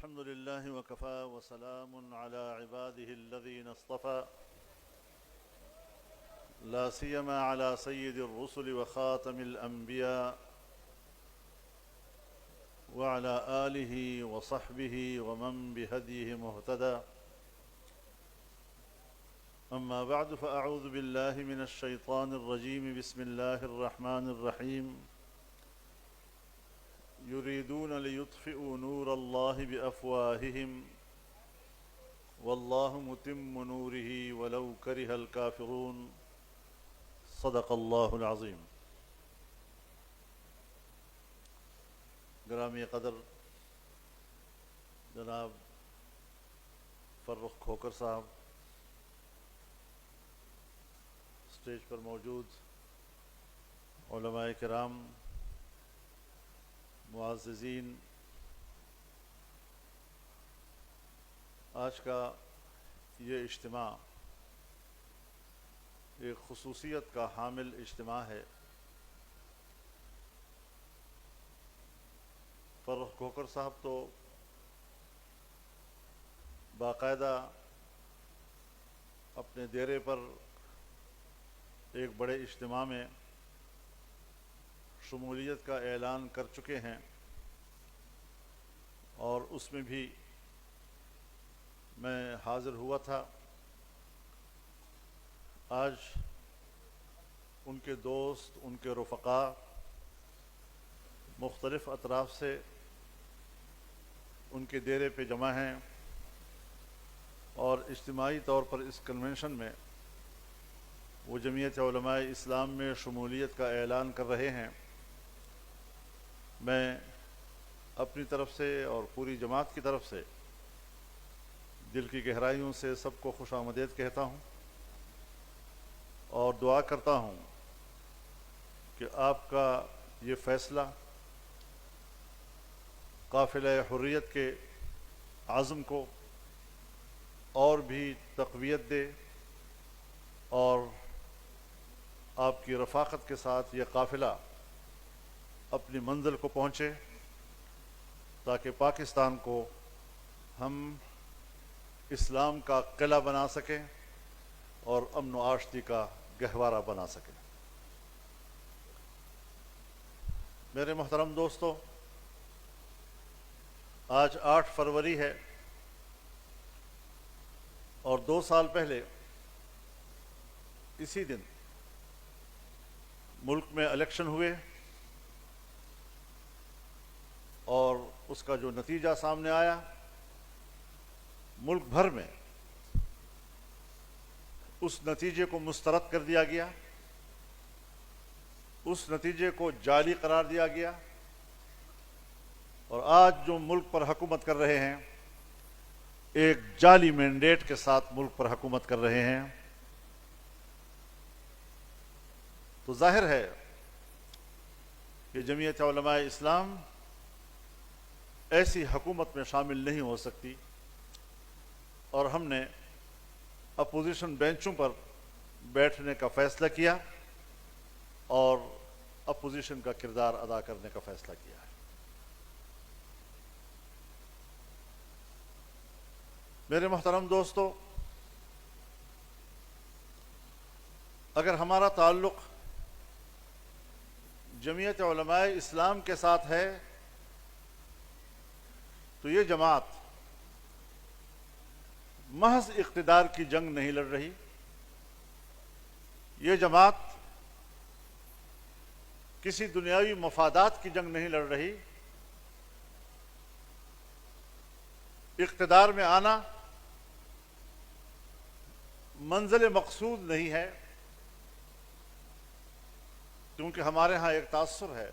الحمد لله وكفى وسلام على عباده الذين اصطفى لا سيما على سيد الرسل وخاتم الأنبياء وعلى آله وصحبه ومن بهديه مهتدى أما بعد فأعوذ بالله من الشيطان الرجيم بسم الله الرحمن الرحيم يريدون ليطفئوا نور الله بأفواههم والله متم نوره ولو كره الكافرون صدق الله العظيم. گرامی قدر جناب فرخ کھوکر صاحب، اسٹیج پر موجود علماء کرام، معززین، آج کا یہ اجتماع ایک خصوصیت کا حامل اجتماع ہے۔ فرخ کھوکر صاحب تو باقاعدہ اپنے ڈیرے پر ایک بڑے اجتماع میں شمولیت کا اعلان کر چکے ہیں، اور اس میں بھی میں حاضر ہوا تھا۔ آج ان کے دوست، ان کے رفقا مختلف اطراف سے ان کے ڈیرے پہ جمع ہیں، اور اجتماعی طور پر اس کنونشن میں وہ جمعیت علماء اسلام میں شمولیت کا اعلان کر رہے ہیں۔ میں اپنی طرف سے اور پوری جماعت کی طرف سے دل کی گہرائیوں سے سب کو خوش آمدید کہتا ہوں، اور دعا کرتا ہوں کہ آپ کا یہ فیصلہ قافلہ حریت کے عزم کو اور بھی تقویت دے، اور آپ کی رفاقت کے ساتھ یہ قافلہ اپنی منزل کو پہنچے، تاکہ پاکستان کو ہم اسلام کا قلعہ بنا سکیں اور امن و آشتی کا گہوارہ بنا سکیں۔ میرے محترم دوستو، آج 8 فروری ہے، اور 2 سال پہلے اسی دن ملک میں الیکشن ہوئے، اور اس کا جو نتیجہ سامنے آیا، ملک بھر میں اس نتیجے کو مسترد کر دیا گیا، اس نتیجے کو جعلی قرار دیا گیا، اور آج جو ملک پر حکومت کر رہے ہیں ایک جعلی مینڈیٹ کے ساتھ ملک پر حکومت کر رہے ہیں۔ تو ظاہر ہے کہ جمعیت علماء اسلام ایسی حکومت میں شامل نہیں ہو سکتی، اور ہم نے اپوزیشن بینچوں پر بیٹھنے کا فیصلہ کیا اور اپوزیشن کا کردار ادا کرنے کا فیصلہ کیا ہے۔ میرے محترم دوستو، اگر ہمارا تعلق جمعیت علماء اسلام کے ساتھ ہے تو یہ جماعت محض اقتدار کی جنگ نہیں لڑ رہی، یہ جماعت کسی دنیاوی مفادات کی جنگ نہیں لڑ رہی۔ اقتدار میں آنا منزل مقصود نہیں ہے، کیونکہ ہمارے ہاں ایک تاثر ہے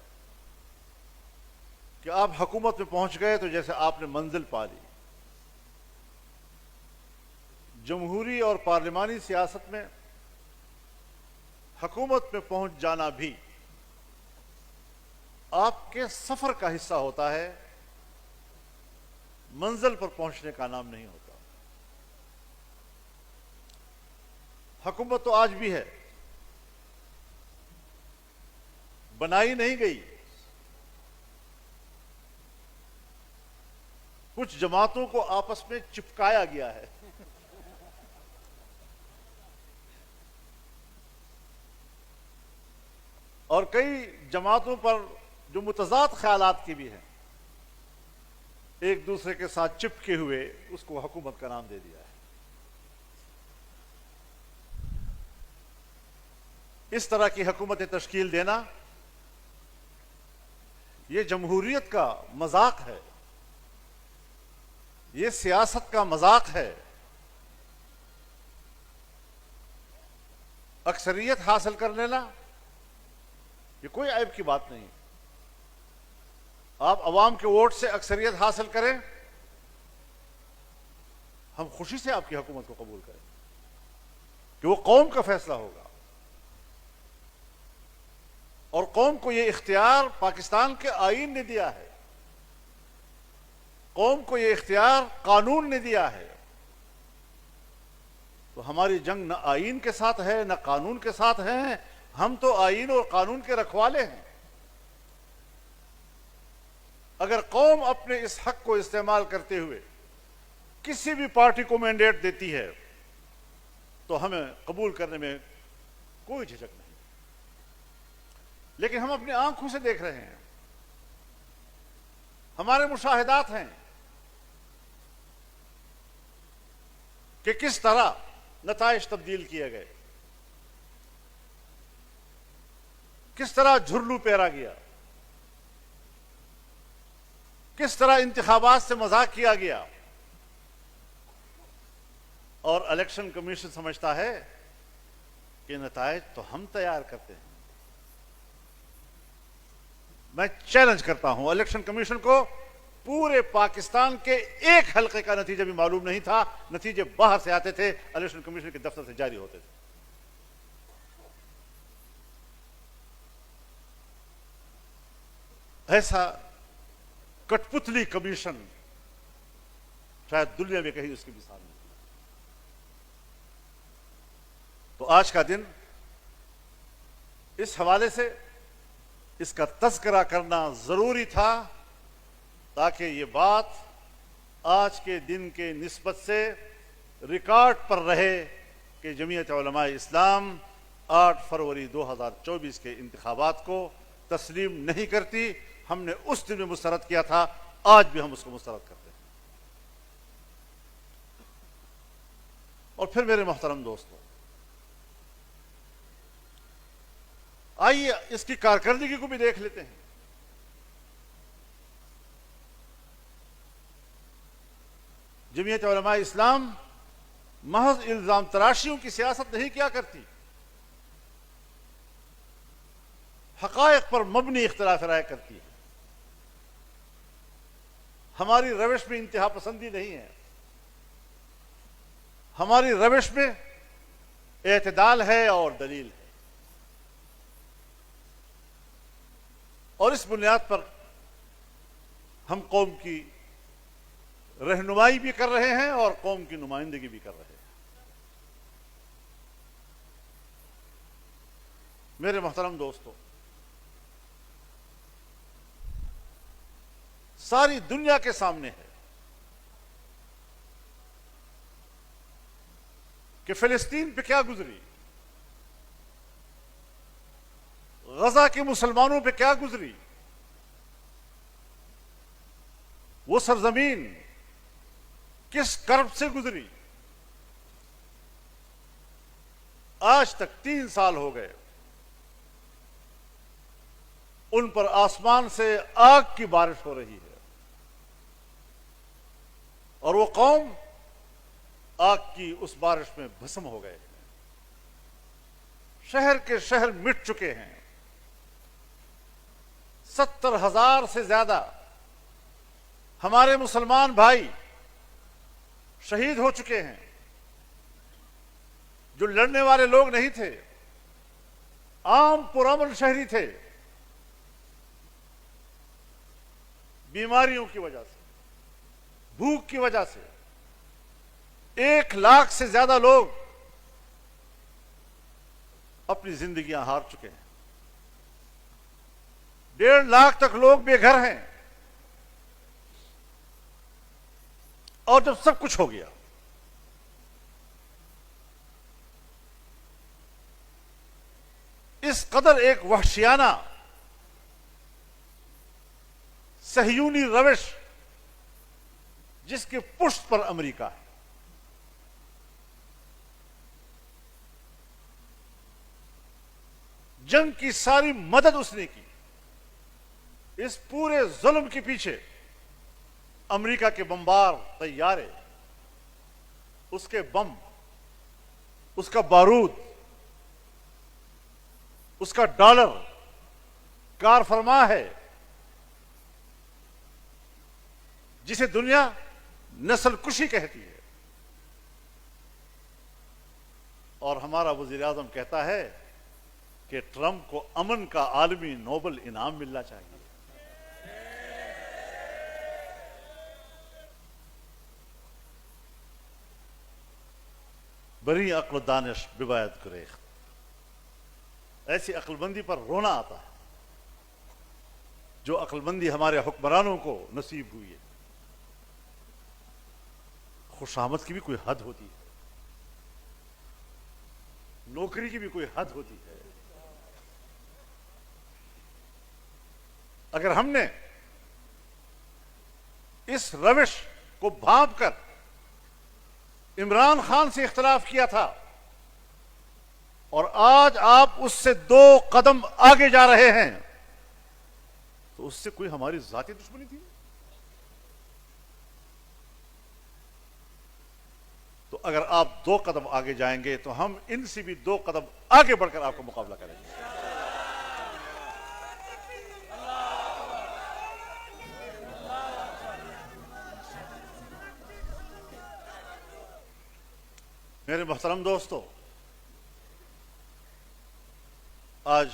کہ آپ حکومت میں پہنچ گئے تو جیسے آپ نے منزل پا لی۔ جمہوری اور پارلیمانی سیاست میں حکومت میں پہنچ جانا بھی آپ کے سفر کا حصہ ہوتا ہے، منزل پر پہنچنے کا نام نہیں ہوتا۔ حکومت تو آج بھی ہے، بنائی نہیں گئی، کچھ جماعتوں کو آپس میں چپکایا گیا ہے. اور کئی جماعتوں پر جو متضاد خیالات کی بھی ہیں ایک دوسرے کے ساتھ چپکے ہوئے اس کو حکومت کا نام دے دیا ہے. اس طرح کی حکومتیں تشکیل دینا یہ جمہوریت کا مذاق ہے, یہ سیاست کا مذاق ہے. اکثریت حاصل کر لینا یہ کوئی عیب کی بات نہیں. آپ عوام کے ووٹ سے اکثریت حاصل کریں, ہم خوشی سے آپ کی حکومت کو قبول کریں کہ وہ قوم کا فیصلہ ہوگا. اور قوم کو یہ اختیار پاکستان کے آئین نے دیا ہے, قوم کو یہ اختیار قانون نے دیا ہے. تو ہماری جنگ نہ آئین کے ساتھ ہے نہ قانون کے ساتھ ہے, ہم تو آئین اور قانون کے رکھوالے ہیں. اگر قوم اپنے اس حق کو استعمال کرتے ہوئے کسی بھی پارٹی کو مینڈیٹ دیتی ہے تو ہمیں قبول کرنے میں کوئی جھجک نہیں. لیکن ہم اپنی آنکھوں سے دیکھ رہے ہیں, ہمارے مشاہدات ہیں کہ کس طرح نتائج تبدیل کیے گئے, کس طرح جھرلو پیرا گیا, کس طرح انتخابات سے مذاق کیا گیا. اور الیکشن کمیشن سمجھتا ہے کہ نتائج تو ہم تیار کرتے ہیں. میں چیلنج کرتا ہوں الیکشن کمیشن کو, پورے پاکستان کے ایک حلقے کا نتیجہ بھی معلوم نہیں تھا. نتیجے باہر سے آتے تھے, الیکشن کمیشن کے دفتر سے جاری ہوتے تھے. ایسا کٹ پتلی کمیشن شاید دنیا میں کہیں اس کی مثال نہیں. تو آج کا دن اس حوالے سے اس کا تذکرہ کرنا ضروری تھا تاکہ یہ بات آج کے دن کے نسبت سے ریکارڈ پر رہے کہ جمعیت علماء اسلام 8 فروری 2024 کے انتخابات کو تسلیم نہیں کرتی. ہم نے اس دن میں مسترد کیا تھا, آج بھی ہم اس کو مسترد کرتے ہیں. اور پھر میرے محترم دوستو, آئیے اس کی کارکردگی کو بھی دیکھ لیتے ہیں. جمعیت علماء اسلام محض الزام تراشیوں کی سیاست نہیں کیا کرتی, حقائق پر مبنی اختلاف رائے کرتی ہے. ہماری روش میں انتہا پسندی نہیں ہے, ہماری روش میں اعتدال ہے اور دلیل ہے. اور اس بنیاد پر ہم قوم کی رہنمائی بھی کر رہے ہیں اور قوم کی نمائندگی بھی کر رہے ہیں. میرے محترم دوستو, ساری دنیا کے سامنے ہے کہ فلسطین پہ کیا گزری, غزہ کے مسلمانوں پہ کیا گزری, وہ سرزمین کس کرب سے گزری. آج تک 3 سال ہو گئے, ان پر آسمان سے آگ کی بارش ہو رہی ہے, اور وہ قوم آگ کی اس بارش میں بھسم ہو گئے. شہر کے شہر مٹ چکے ہیں, 70,000 سے زیادہ ہمارے مسلمان بھائی شہید ہو چکے ہیں. جو لڑنے والے لوگ نہیں تھے, عام پرامن شہری تھے, بیماریوں کی وجہ سے, بھوک کی وجہ سے 1 لاکھ سے زیادہ لوگ اپنی زندگیاں ہار چکے ہیں. 1.5 لاکھ تک لوگ بے گھر ہیں. اور جب سب کچھ ہو گیا، اس قدر ایک وحشیانہ صہیونی روش جس کے پشت پر امریکہ ہے، جنگ کی ساری مدد اس نے کی، اس پورے ظلم کے پیچھے امریکہ کے بمبار طیارے، اس کے بم، اس کا بارود، اس کا ڈالر کار فرما ہے جسے دنیا نسل کشی کہتی ہے، اور ہمارا وزیر اعظم کہتا ہے کہ ٹرمپ کو امن کا عالمی نوبل انعام ملنا چاہیے۔ بری عقل و دانش بباید گریخت، ایسی عقل مندی پر رونا آتا ہے جو عقل مندی ہمارے حکمرانوں کو نصیب ہوئی ہے۔ خوشامد کی بھی کوئی حد ہوتی ہے، نوکری کی بھی کوئی حد ہوتی ہے۔ اگر ہم نے اس روش کو بھانپ کر عمران خان سے اختلاف کیا تھا اور آج آپ اس سے 2 قدم آگے جا رہے ہیں، تو اس سے کوئی ہماری ذاتی دشمنی تھی؟ تو اگر آپ 2 قدم آگے جائیں گے تو ہم ان سے بھی 2 قدم آگے بڑھ کر آپ کا مقابلہ کریں گے۔ میرے محترم دوستو، آج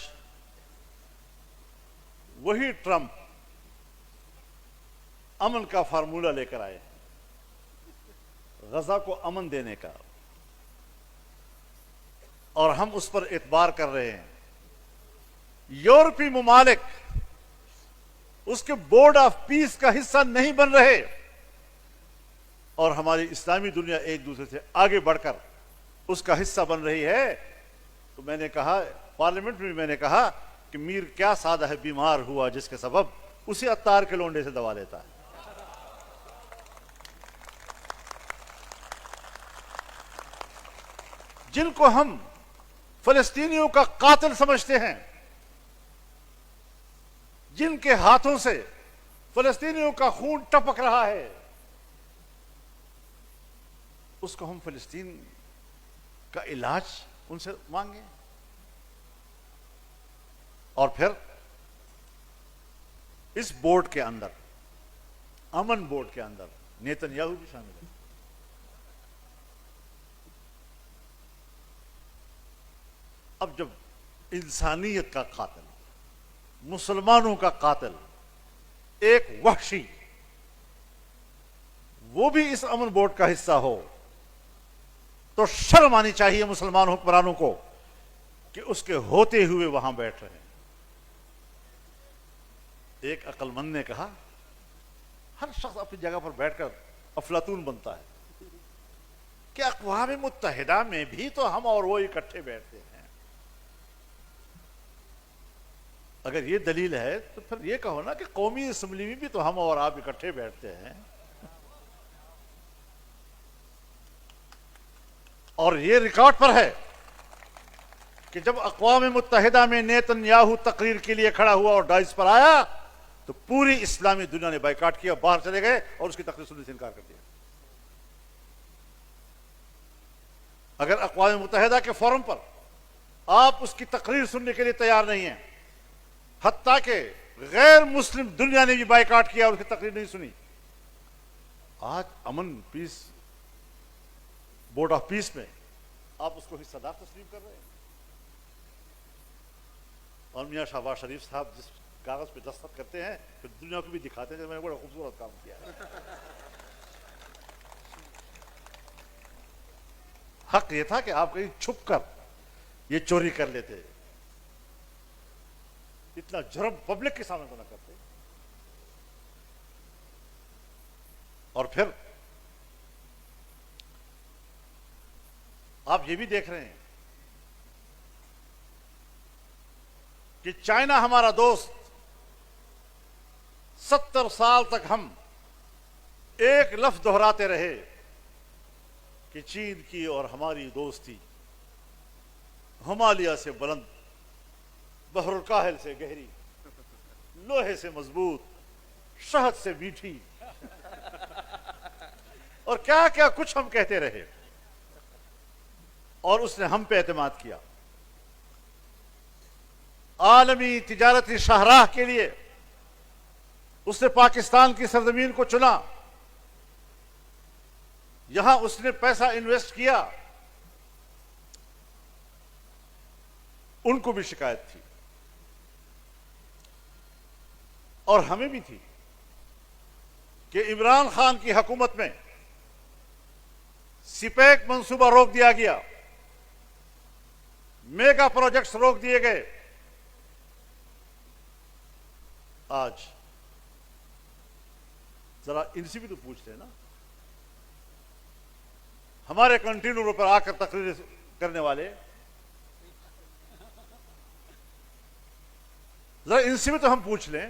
وہی ٹرمپ امن کا فارمولہ لے کر آئے، غزہ کو امن دینے کا، اور ہم اس پر اعتبار کر رہے ہیں۔ یورپی ممالک اس کے بورڈ آف پیس کا حصہ نہیں بن رہے، اور ہماری اسلامی دنیا ایک دوسرے سے آگے بڑھ کر اس کا حصہ بن رہی ہے۔ تو میں نے کہا، پارلیمنٹ میں میں نے کہا کہ میر کیا سادہ ہے بیمار ہوا جس کے سبب اسی عطار کے لونڈے سے دوا لیتا ہے۔ جن کو ہم فلسطینیوں کا قاتل سمجھتے ہیں، جن کے ہاتھوں سے فلسطینیوں کا خون ٹپک رہا ہے، اس کو ہم فلسطین کا علاج ان سے مانگیں؟ اور پھر اس بورڈ کے اندر، امن بورڈ کے اندر نیتن یاہو بھی شامل ہے۔ اب جب انسانیت کا قاتل، مسلمانوں کا قاتل، ایک وحشی، وہ بھی اس امن بورڈ کا حصہ ہو، تو شرم آنی چاہیے مسلمان حکمرانوں کو کہ اس کے ہوتے ہوئے وہاں بیٹھ رہے ہیں۔ ایک عقل مند نے کہا، ہر شخص اپنی جگہ پر بیٹھ کر افلاطون بنتا ہے، کہ اقوام متحدہ میں بھی تو ہم اور وہ اکٹھے بیٹھتے ہیں۔ اگر یہ دلیل ہے تو پھر یہ کہو نا کہ قومی اسمبلی میں بھی تو ہم اور آپ اکٹھے بیٹھتے ہیں، اور یہ ریکارڈ پر ہے کہ جب اقوام متحدہ میں نیتن یاہو تقریر کے لیے کھڑا ہوا اور ڈائس پر آیا تو پوری اسلامی دنیا نے بائیکاٹ کیا، باہر چلے گئے اور اس کی تقریر سننے سے انکار کر دیا۔ اگر اقوام متحدہ کے فورم پر آپ اس کی تقریر سننے کے لیے تیار نہیں ہیں، حتیٰ کہ غیر مسلم دنیا نے بھی بائیکاٹ کیا اور اس کی تقریر نہیں سنی، آج امن پیس بورڈ آف پیس میں آپ اس کو حصہ دار تسلیم کر رہے ہیں۔ اور میاں شہباز شریف صاحب جس کاغذ پہ دستخط کرتے ہیں پھر دنیا کو بھی دکھاتے ہیں کہ میں نے بڑا خوبصورت کام کیا ہے۔ حق یہ تھا کہ آپ کہیں چھپ کر یہ چوری کر لیتے، اتنا جرم پبلک کے سامنے تو نہ کرتے۔ اور پھر آپ یہ بھی دیکھ رہے ہیں کہ چائنا ہمارا دوست، 70 سال تک ہم ایک لفظ دہراتے رہے کہ چین کی اور ہماری دوستی ہمالیہ سے بلند، بحر الکاہل سے گہری، لوہے سے مضبوط، شہد سے میٹھی، اور کیا کیا کچھ ہم کہتے رہے، اور اس نے ہم پہ اعتماد کیا۔ عالمی تجارتی شاہراہ کے لیے اس نے پاکستان کی سرزمین کو چنا، یہاں اس نے پیسہ انویسٹ کیا۔ ان کو بھی شکایت تھی اور ہمیں بھی تھی کہ عمران خان کی حکومت میں سپیک منصوبہ روک دیا گیا، میگا پروجیکٹس روک دیے گئے۔ آج ذرا ان سے بھی تو پوچھتے ہیں نا، ہمارے کنٹینروں پر آ کر تقریر کرنے والے، ذرا ان سے بھی تو ہم پوچھ لیں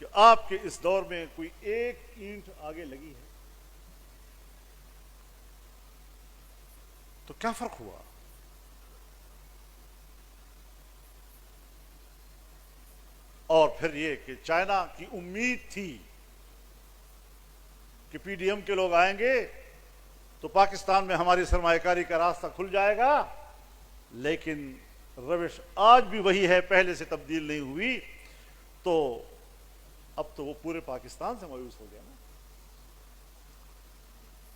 کہ آپ کے اس دور میں کوئی ایک اینٹ آگے لگی ہے تو کیا فرق ہوا؟ اور پھر یہ کہ چائنا کی امید تھی کہ پی ڈی ایم کے لوگ آئیں گے تو پاکستان میں ہماری سرمایہ کاری کا راستہ کھل جائے گا، لیکن روش آج بھی وہی ہے، پہلے سے تبدیل نہیں ہوئی۔ تو اب تو وہ پورے پاکستان سے مایوس ہو گیا نا۔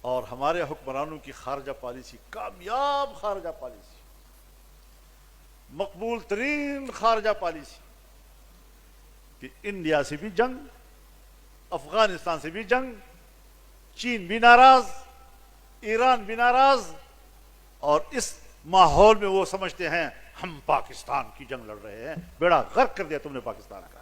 اور ہمارے حکمرانوں کی خارجہ پالیسی، کامیاب خارجہ پالیسی، مقبول ترین خارجہ پالیسی، کہ انڈیا سے بھی جنگ، افغانستان سے بھی جنگ، چین بھی ناراض، ایران بھی ناراض، اور اس ماحول میں وہ سمجھتے ہیں ہم پاکستان کی جنگ لڑ رہے ہیں۔ بیڑا غرق کر دیا تم نے پاکستان کا۔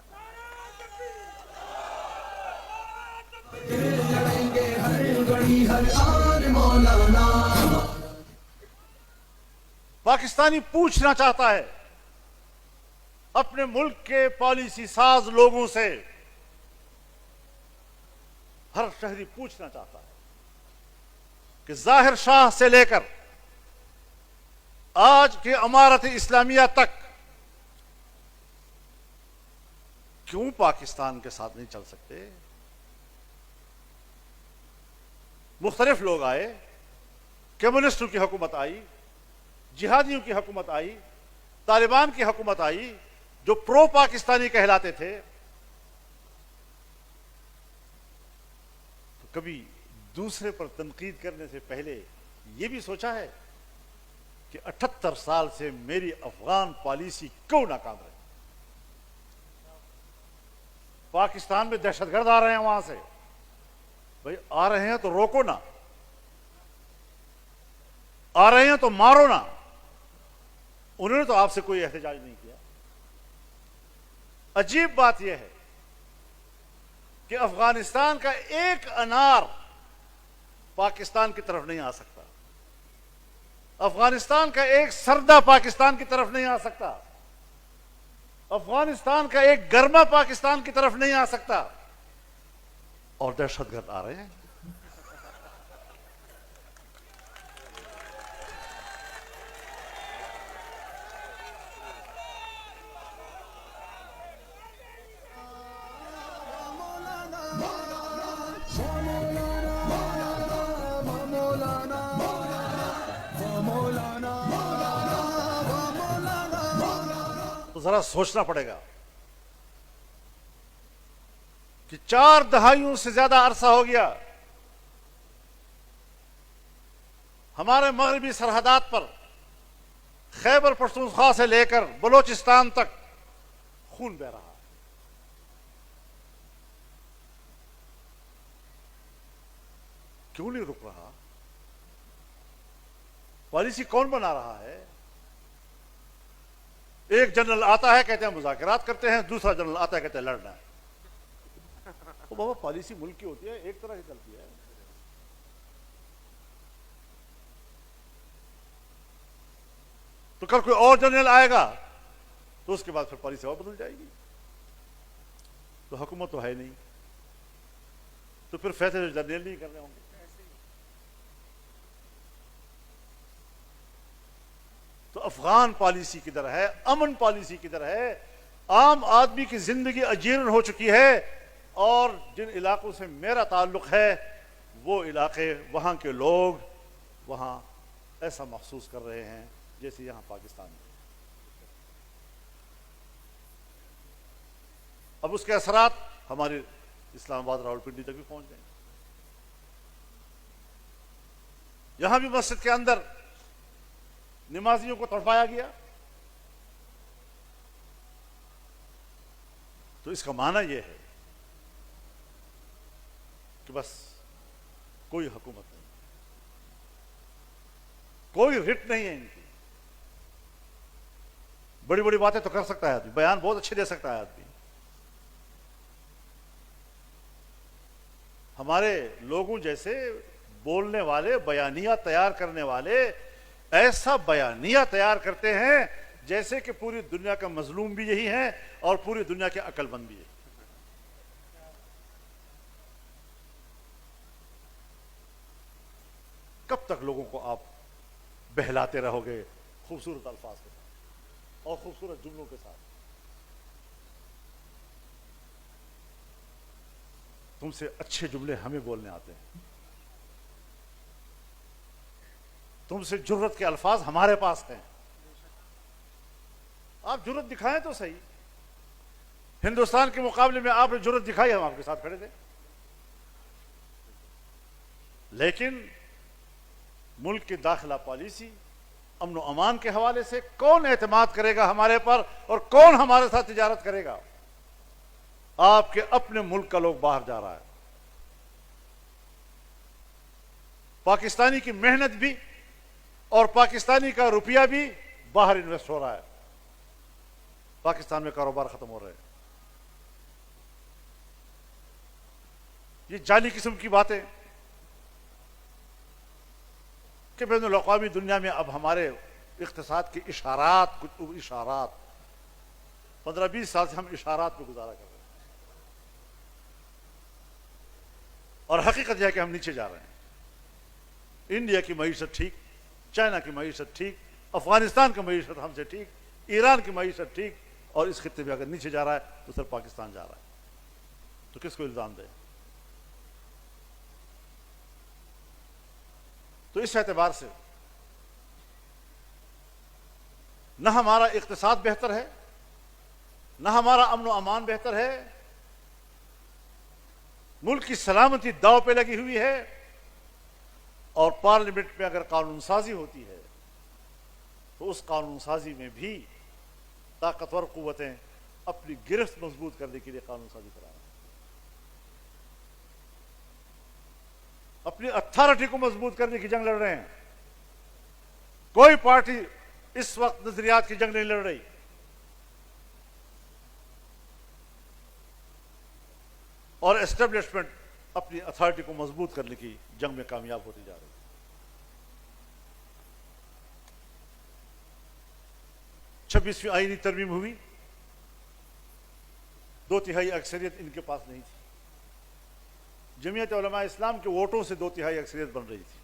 پاکستانی پوچھنا چاہتا ہے اپنے ملک کے پالیسی ساز لوگوں سے، ہر شہری پوچھنا چاہتا ہے کہ ظاہر شاہ سے لے کر آج کے امارت اسلامیہ تک کیوں پاکستان کے ساتھ نہیں چل سکتے؟ مختلف لوگ آئے، کمیونسٹوں کی حکومت آئی، جہادیوں کی حکومت آئی، طالبان کی حکومت آئی، جو پرو پاکستانی کہلاتے تھے، تو کبھی دوسرے پر تنقید کرنے سے پہلے یہ بھی سوچا ہے کہ 78 سال سے میری افغان پالیسی کیوں ناکام رہی؟ پاکستان میں دہشت گرد آ رہے ہیں وہاں سے، بھائی آ رہے ہیں تو روکو نا، آ رہے ہیں تو مارو نا۔ انہوں نے تو آپ سے کوئی احتجاج نہیں کیا۔ عجیب بات یہ ہے کہ افغانستان کا ایک انار پاکستان کی طرف نہیں آ سکتا، افغانستان کا ایک سردہ پاکستان کی طرف نہیں آ سکتا، افغانستان کا ایک گرما پاکستان کی طرف نہیں آ سکتا، اور دہشت گرد آ رہے ہیں۔ تو ذرا سوچنا پڑے گا کہ 4 دہائیوں سے زیادہ عرصہ ہو گیا ہمارے مغربی سرحدات پر، خیبر پختونخوا سے لے کر بلوچستان تک خون بہہ رہا ہے۔ کیوں نہیں رک رہا؟ پالیسی کون بنا رہا ہے؟ ایک جنرل آتا ہے کہتے ہیں مذاکرات کرتے ہیں، دوسرا جنرل آتا ہے کہتے ہیں لڑنا ہے۔ تو بابا پالیسی ملک کی ہوتی ہے، ایک طرح کی چلتی ہے۔ تو کل کوئی اور جنرل آئے گا تو اس کے بعد پھر پالیسی اور بدل جائے گی. تو حکومت تو ہے نہیں, تو پھر فیصلے جنرل نہیں کرنے ہوں گے. تو افغان پالیسی کدھر ہے, امن پالیسی کدھر ہے؟ عام آدمی کی زندگی اجیرن ہو چکی ہے, اور جن علاقوں سے میرا تعلق ہے وہ علاقے, وہاں کے لوگ وہاں ایسا محسوس کر رہے ہیں جیسے یہاں پاکستان میں. اب اس کے اثرات ہمارے اسلام آباد راولپنڈی تک بھی پہنچ گئے. یہاں بھی مسجد کے اندر نمازیوں کو تڑپایا گیا. تو اس کا معنی یہ ہے کہ بس کوئی حکومت نہیں, کوئی رٹ نہیں ہے ان کی. بڑی بڑی باتیں تو کر سکتا ہے آدمی, بیان بہت اچھے دے سکتا ہے آدمی. ہمارے لوگوں جیسے بولنے والے, بیانیہ تیار کرنے والے ایسا بیانیہ تیار کرتے ہیں جیسے کہ پوری دنیا کا مظلوم بھی یہی ہے اور پوری دنیا کے عقل مند بھی ہے. کب تک لوگوں کو آپ بہلاتے رہو گے خوبصورت الفاظ کے ساتھ اور خوبصورت جملوں کے ساتھ؟ تم سے اچھے جملے ہمیں بولنے آتے ہیں, تم سے جرت کے الفاظ ہمارے پاس ہیں. آپ جرت دکھائیں تو صحیح. ہندوستان کے مقابلے میں آپ نے جرت دکھائی, ہم آپ کے ساتھ کھڑے تھے. لیکن ملک کی داخلہ پالیسی, امن و امان کے حوالے سے کون اعتماد کرے گا ہمارے پر, اور کون ہمارے ساتھ تجارت کرے گا؟ آپ کے اپنے ملک کا لوگ باہر جا رہا ہے. پاکستانی کی محنت بھی اور پاکستانی کا روپیہ بھی باہر انویسٹ ہو رہا ہے. پاکستان میں کاروبار ختم ہو رہے ہیں. یہ جعلی قسم کی باتیں کہ بین الاقوامی دنیا میں اب ہمارے اقتصاد کے اشارات, کچھ اشارات 15-20 سال سے ہم اشارات پہ گزارا کر رہے ہیں, اور حقیقت یہ ہے کہ ہم نیچے جا رہے ہیں. انڈیا کی معیشت ٹھیک, چائنا کی معیشت ٹھیک, افغانستان کی معیشت ہم سے ٹھیک, ایران کی معیشت ٹھیک, اور اس خطے میں اگر نیچے جا رہا ہے تو صرف پاکستان جا رہا ہے. تو کس کو الزام دیں؟ تو اس اعتبار سے نہ ہمارا اقتصاد بہتر ہے, نہ ہمارا امن و امان بہتر ہے. ملک کی سلامتی داؤ پہ لگی ہوئی ہے, اور پارلیمنٹ میں اگر قانون سازی ہوتی ہے تو اس قانون سازی میں بھی طاقتور قوتیں اپنی گرفت مضبوط کرنے کے لیے قانون سازی کرا رہے ہیں, اپنی اتھارٹی کو مضبوط کرنے کی جنگ لڑ رہے ہیں. کوئی پارٹی اس وقت نظریات کی جنگ نہیں لڑ رہی. اور اسٹیبلشمنٹ اپنی اتھارٹی کو مضبوط کرنے کی جنگ میں کامیاب ہوتی جا رہی ہے. 26ویں آئینی ترمیم ہوئی, 2/3 اکثریت ان کے پاس نہیں تھی. جمعیت علماء اسلام کے ووٹوں سے 2/3 اکثریت بن رہی تھی.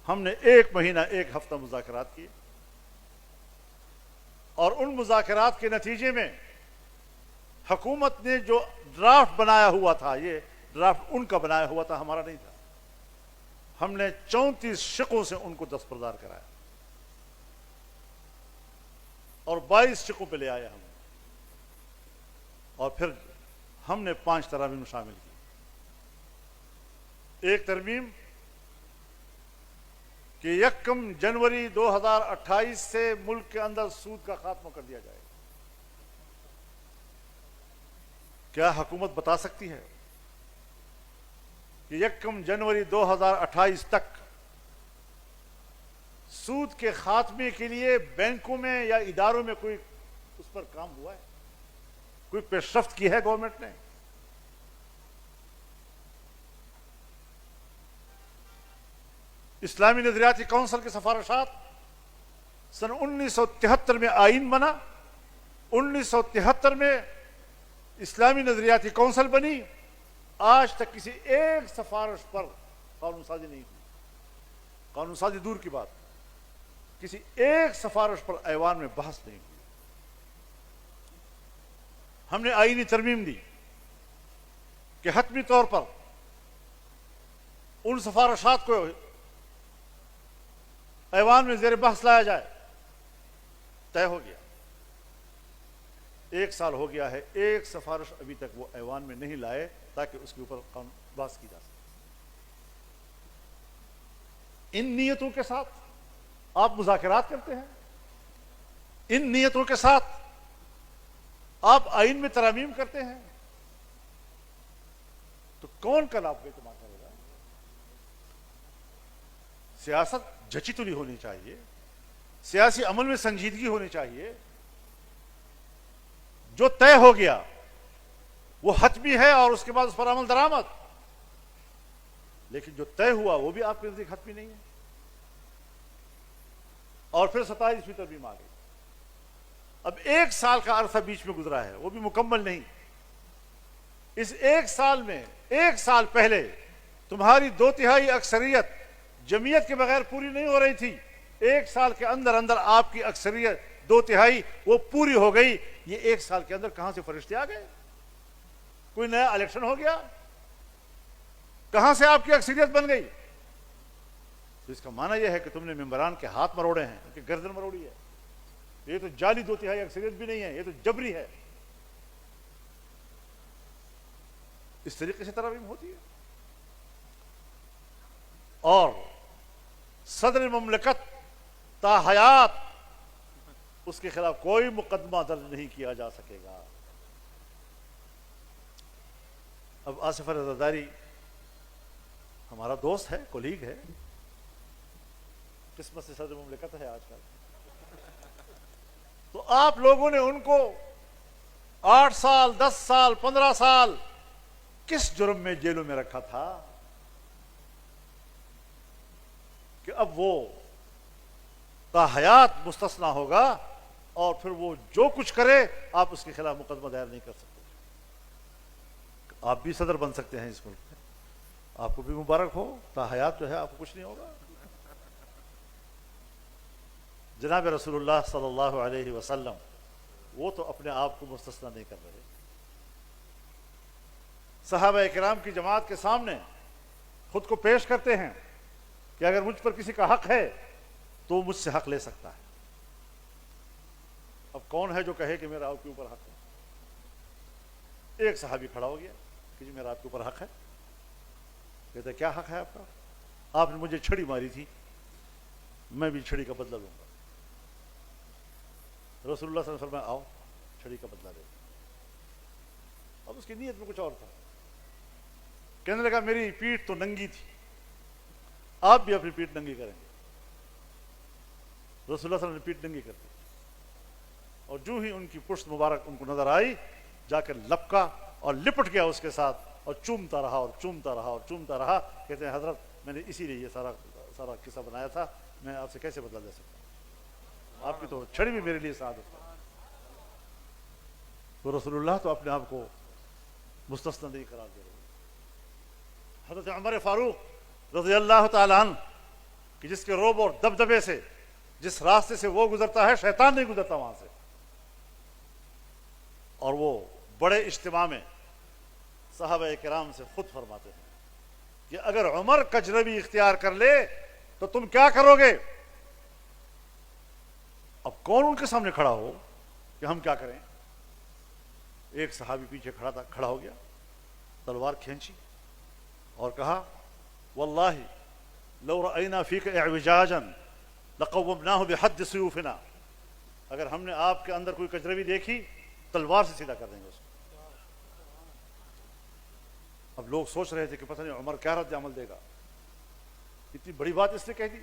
ہم نے 1 مہینہ 1 ہفتہ مذاکرات کیے, اور ان مذاکرات کے نتیجے میں حکومت نے جو ڈرافٹ بنایا ہوا تھا, یہ ڈرافٹ ان کا بنایا ہوا تھا, ہمارا نہیں تھا. ہم نے 34 شقوں سے ان کو دستبردار کرایا اور 22 شقوں پہ لے آیا ہم, اور پھر ہم نے 5 ترامیم شامل کی. ایک ترمیم کہ 1 جنوری 2028 سے ملک کے اندر سود کا خاتمہ کر دیا جائے. کیا حکومت بتا سکتی ہے کہ 1 جنوری 2028 تک سود کے خاتمے کے لیے بینکوں میں یا اداروں میں کوئی اس پر کام ہوا ہے, کوئی پیش رفت کی ہے گورنمنٹ نے؟ اسلامی نظریاتی کونسل کی سفارشات سن 1973 میں آئین بنا، 1973 میں اسلامی نظریاتی کونسل بنی، آج تک کسی ایک سفارش پر قانون سازی نہیں ہوئی۔ قانون سازی دور کی بات، کسی ایک سفارش پر ایوان میں بحث نہیں ہوئی۔ ہم نے آئینی ترمیم دی کہ حتمی طور پر ان سفارشات کو ایوان میں زیر بحث لایا جائے، طے ہو گیا۔ 1 سال ہو گیا ہے، ایک سفارش ابھی تک وہ ایوان میں نہیں لائے تاکہ اس کے اوپر بحث کی جا سکے۔ ان نیتوں کے ساتھ آپ مذاکرات کرتے ہیں، ان نیتوں کے ساتھ آپ آئین میں ترامیم کرتے ہیں، تو کون کل آپ کو اعتماد کرے گا؟ سیاست جچی تلی ہونی چاہیے، سیاسی عمل میں سنجیدگی ہونی چاہیے۔ جو طے ہو گیا وہ حتمی ہے اور اس کے بعد اس پر عمل درآمد، لیکن جو طے ہوا وہ بھی آپ کے نزدیک حتمی نہیں ہے۔ اور پھر 27ویں ترمیم آ گئی۔ اب 1 سال کا عرصہ بیچ میں گزرا ہے، وہ بھی مکمل نہیں۔ اس 1 سال میں 1 سال پہلے تمہاری 2/3 اکثریت جمعیت کے بغیر پوری نہیں ہو رہی تھی، 1 سال کے اندر اندر آپ کی اکثریت 2/3 وہ پوری ہو گئی۔ یہ 1 سال کے اندر کہاں سے فرشتے آ گئے؟ کوئی نیا الیکشن ہو گیا؟ کہاں سے آپ کی اکثریت بن گئی؟ تو اس کا معنی یہ ہے کہ تم نے ممبران کے ہاتھ مروڑے ہیں، ان کی گردن مروڑی ہے۔ یہ تو جعلی 2/3 اکثریت بھی نہیں ہے، یہ تو جبری ہے۔ اس طریقے سے ترامیم ہوتی ہے۔ اور صدر مملکت تا حیات اس کے خلاف کوئی مقدمہ درج نہیں کیا جا سکے گا۔ اب آصف رضاداری ہمارا دوست ہے، کولیگ ہے، قسمت سے صدر مملکت ہے آج کل، تو آپ لوگوں نے ان کو 8 سال 10 سال 15 سال کس جرم میں جیلوں میں رکھا تھا کہ اب وہ تا حیات مستثنا ہوگا اور پھر وہ جو کچھ کرے آپ اس کے خلاف مقدمہ دائر نہیں کر سکتے؟ آپ بھی صدر بن سکتے ہیں اس ملک میں، آپ کو بھی مبارک ہو، تا حیات جو ہے آپ کو کچھ نہیں ہوگا۔ جناب رسول اللہ صلی اللہ علیہ وسلم وہ تو اپنے آپ کو مستثنا نہیں کر رہے، صحابہ کرام کی جماعت کے سامنے خود کو پیش کرتے ہیں کہ اگر مجھ پر کسی کا حق ہے تو مجھ سے حق لے سکتا ہے۔ اب کون ہے جو کہے کہ میرا آپ کے اوپر حق ہے؟ ایک صحابی کھڑا ہو گیا کہ جی میرا آپ کے اوپر حق ہے۔ کہتے کیا حق ہے آپ کا؟ آپ نے مجھے چھڑی ماری تھی، میں بھی چھڑی کا بدلہ لوں گا۔ رسول اللہ صلی اللہ علیہ وسلم فرمایا آؤ چھڑی کا بدلہ لے۔ اب اس کی نیت میں کچھ اور تھا، کہنے لگا میری پیٹھ تو ننگی تھی، آپ بھی اپنی پیٹھ ننگی کریں گے۔ رسول اللہ صلی اللہ علیہ وسلم نے پیٹھ ننگی کر دی، اور جو ہی ان کی پشت مبارک ان کو نظر آئی، جا کر لپکا اور لپٹ گیا اس کے ساتھ اور چومتا رہا اور چومتا رہا اور چومتا رہا۔ کہتے ہیں حضرت میں نے اسی لیے یہ سارا قصہ بنایا تھا، میں آپ سے کیسے بدلا دے سکتا ہوں؟ آپ کی تو چھڑی بھی میرے لیے سعادت ہے۔ تو رسول اللہ تو اپنے آپ کو مستثنا نہیں قرار دے رہے۔ حضرت عمر فاروق رضی اللہ تعالی عنہ کہ جس کے روب اور دبدبے سے جس راستے سے وہ گزرتا ہے شیطان نہیں گزرتا وہاں سے، اور وہ بڑے اجتماع میں صحابہ کرام سے خود فرماتے ہیں کہ اگر عمر کجروی اختیار کر لے تو تم کیا کرو گے؟ اب کون ان کے سامنے کھڑا ہو کہ ہم کیا کریں؟ ایک صحابی پیچھے کھڑا ہو گیا، تلوار کھینچی اور کہا واللہ لو رأینا فیک اعوجاجا لقومناہ بحد سیوفنا، اگر ہم نے آپ کے اندر کوئی کجروی دیکھی تلوار سے سیدھا کر دیں گے اس کو۔ اب لوگ سوچ رہے تھے کہ پتہ نہیں عمر کیا رد عمل دے گا، اتنی بڑی بات اس نے کہہ دی۔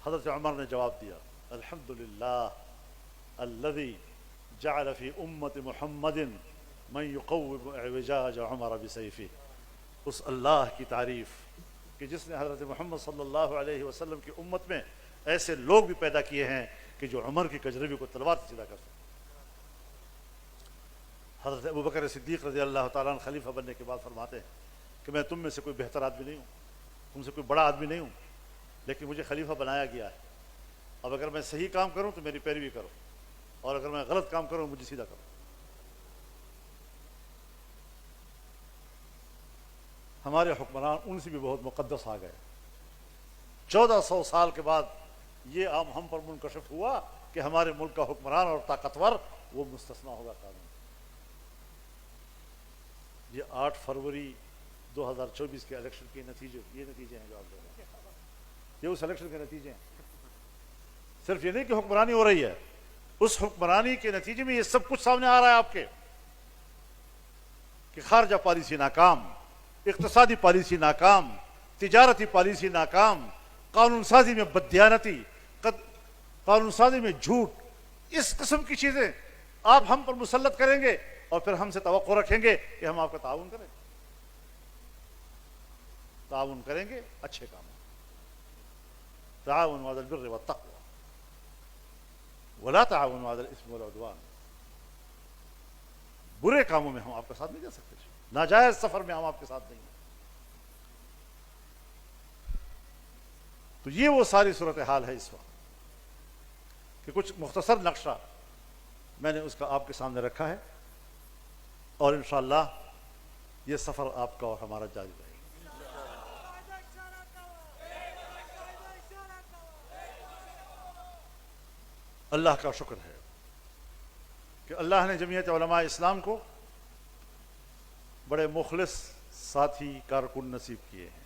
حضرت عمر نے جواب دیا الحمدللہ الذی جعل فی امت محمد من یقوم اعوجاج عمر بسیفہ، اس اللہ کی تعریف کہ جس نے حضرت محمد صلی اللہ علیہ وسلم کی امت میں ایسے لوگ بھی پیدا کیے ہیں کہ جو عمر کی کجروی کو تلوار سے سیدھا کر سکتے. حضرت ابوبکر صدیق رضی اللہ تعالیٰ عنہ خلیفہ بننے کے بعد فرماتے ہیں کہ میں تم میں سے کوئی بہتر آدمی نہیں ہوں, تم سے کوئی بڑا آدمی نہیں ہوں, لیکن مجھے خلیفہ بنایا گیا ہے. اب اگر میں صحیح کام کروں تو میری پیروی کرو, اور اگر میں غلط کام کروں مجھے سیدھا کرو. ہمارے حکمران ان سے بھی بہت مقدس آ گئے. 1400 سال کے بعد یہ ہم پر منکشف ہوا کہ ہمارے ملک کا حکمران اور طاقتور وہ مستثنا ہوگا قانون. یہ 8 فروری 2024 کے الیکشن کے نتیجے ہیں جو آپ دیکھ رہے ہیں, یہ اس الیکشن کے نتیجے ہیں. صرف یہ نہیں کہ حکمرانی ہو رہی ہے, اس حکمرانی کے نتیجے میں یہ سب کچھ سامنے آ رہا ہے آپ کے, کہ خارجہ پالیسی ناکام, اقتصادی پالیسی ناکام, تجارتی پالیسی ناکام, قانون سازی میں بددیانتی, قانون سازی میں جھوٹ, اس قسم کی چیزیں آپ ہم پر مسلط کریں گے اور پھر ہم سے توقع رکھیں گے کہ ہم آپ کا تعاون کریں. تعاون کریں گے اچھے کاموں, تعاون علی البر والتقوی ولا تعاون علی الاثم والعدوان. برے کاموں میں ہم آپ کا ساتھ نہیں دے سکتے, ناجائز سفر میں ہم آپ کے ساتھ نہیں ہیں. تو یہ وہ ساری صورتحال ہے اس وقت, کہ کچھ مختصر نقشہ میں نے اس کا آپ کے سامنے رکھا ہے, اور انشاءاللہ یہ سفر آپ کا اور ہمارا جاری رہے گا. اللہ کا شکر ہے کہ اللہ نے جمعیت علماء اسلام کو بڑے مخلص ساتھی کارکن نصیب کیے ہیں.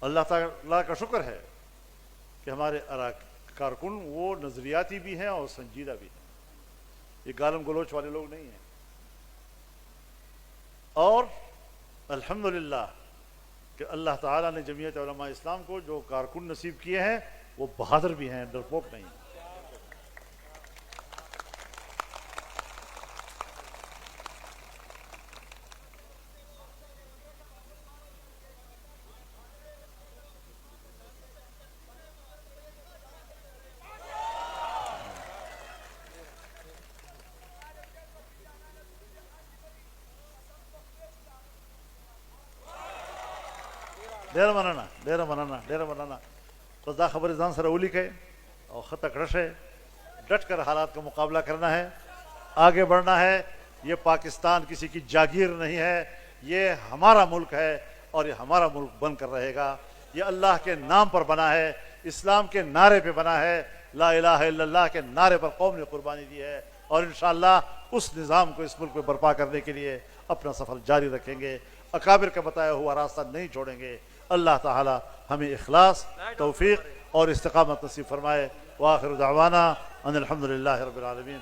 اللہ تعالیٰ کا شکر ہے کہ ہمارے کارکن وہ نظریاتی بھی ہیں اور سنجیدہ بھی ہیں, یہ گالم گلوچ والے لوگ نہیں ہیں. اور الحمدللہ کہ اللہ تعالیٰ نے جمعیت علماء اسلام کو جو کارکن نصیب کیے ہیں وہ بہادر بھی ہیں, ڈرپوک نہیں ہیں. ډیره مننه. بس دا خبر ځان سره ولیکئ او خطه کړه شئ, ڈٹ کر حالات کا مقابلہ کرنا ہے, آگے بڑھنا ہے. یہ پاکستان کسی کی جاگیر نہیں ہے, یہ ہمارا ملک ہے اور یہ ہمارا ملک بن کر رہے گا. یہ اللہ کے نام پر بنا ہے, اسلام کے نعرے پہ بنا ہے, لا الہ الا اللہ کے نعرے پر قوم نے قربانی دی ہے, اور انشاءاللہ اس نظام کو اس ملک میں برپا کرنے کے لیے اپنا سفر جاری رکھیں گے. اکابر کا بتایا ہوا راستہ نہیں چھوڑیں گے. اللہ تعالی ہمیں اخلاص, توفیق اور استقامت نصیب فرمائے. وآخر دعوانا ان الحمد للہ رب العالمین.